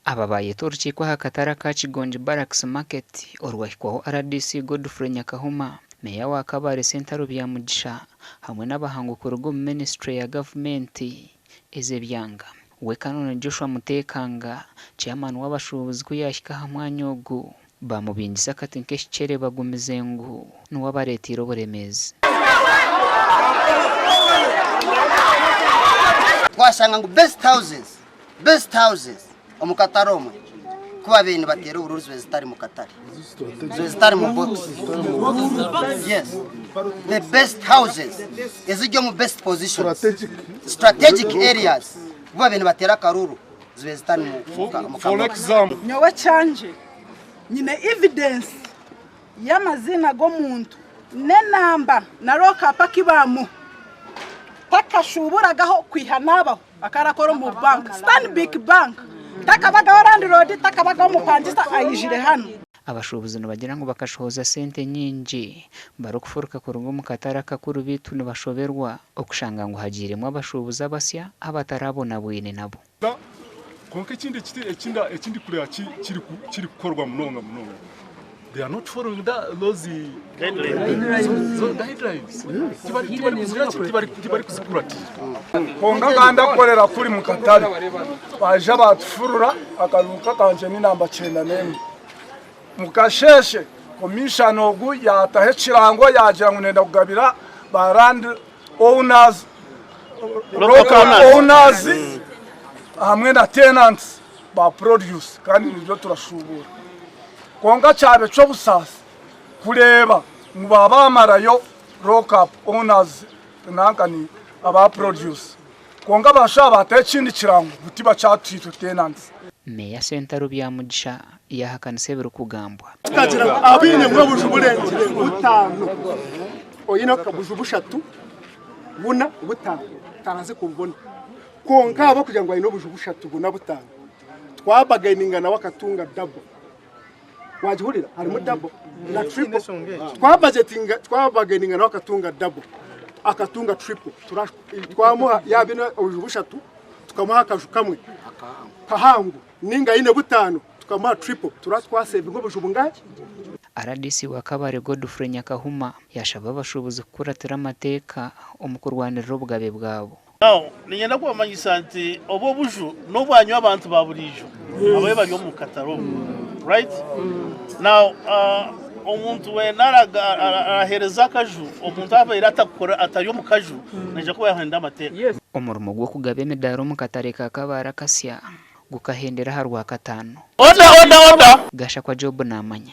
Ababaye torukikwa hakatara ka Kigonji Barracks Market orwahikwaho RDC Godfrey Nyakahuma meya wa Kabale Central Byamugisha hamwe n'abahangukuru go ministry ya government ezebyanga we kanone Joshua Mutekanga chairman w'Abashuubuzi kuyashika hamwanyogo bamubingisa kati nk'ekicere bagumize ngo n'uwabaretiro buremezi twashanga ngo best houses omukataromo kuba bene batera uburuzi bezitari mu katari bezitari mu box. Yes, the best houses ezijyo mu best positions, strategic areas kuba bene batera karuru bezitari mu for example nyowe cyanje nyine evidence y'amazina go muntu ne namba na roka kibamu takashuburagaho kwihanabaho akarakora mu bank Stanbic Bank takabaga Rand Road takabaga mu pandisa ayijire hano. Abashuubuzi bagira ngo bakashoza sente nyinji barokufuruka kurungo mu katara kakuru bitu nibashoberwa okushanga ngo hagiremo abashuubuzi abasya abatarabona bwine nabo konke ekindi kure kiri gukorwa munonga they are not following those guidelines. Tibari kuzikurati konga ganda korera kuri mu katari baje batufurura akaruka kanje ni namba 9 mukasheshe commission ogu yatahe kirango yaje ngunenda kugabira ba land owners local owners hamwe na tenants ba produce kandi nibyo turashubura konga cyabe cyo busasa kureba mu babamarayo local owners nankani aba produce konga bashaba tekindi kirango butiba cyatwito tenants meya Central Byamugisha yahakanise biru kugambwa tukatira abine mwe bujuburenge butano oyino kabujubushatu buna butano tanaze kumbona konka abo kugira ngo ayino bujubushatu buna butano twabagayininga na wakatunga double wajihurira harimo double na triple twabagayininga na wakatunga double akatunga triple twamuha yabino ubujubushatu tukamuha akaju kamwe kahangu ninga ine butano tukamuha triple twasave ngo bujubungaje. RDC wa Kabale Godfrey Nyakahuma yashaba abashuubuzi kuratira amateka omukurwanira obugabe bwabo. Now ninyenda kubamanyisa nti obo buju no bwanyu abantu baburijo abaye bari mu kataro right now omuntu we naraga ahereza kaju omuntu aba iratakora atari mu kaju neje kuba yahenda amateka omurimo gwo kugabe emidaara mu katare ka Kabale kasya gukahendera harwa katano oda gasha kwa Job namanya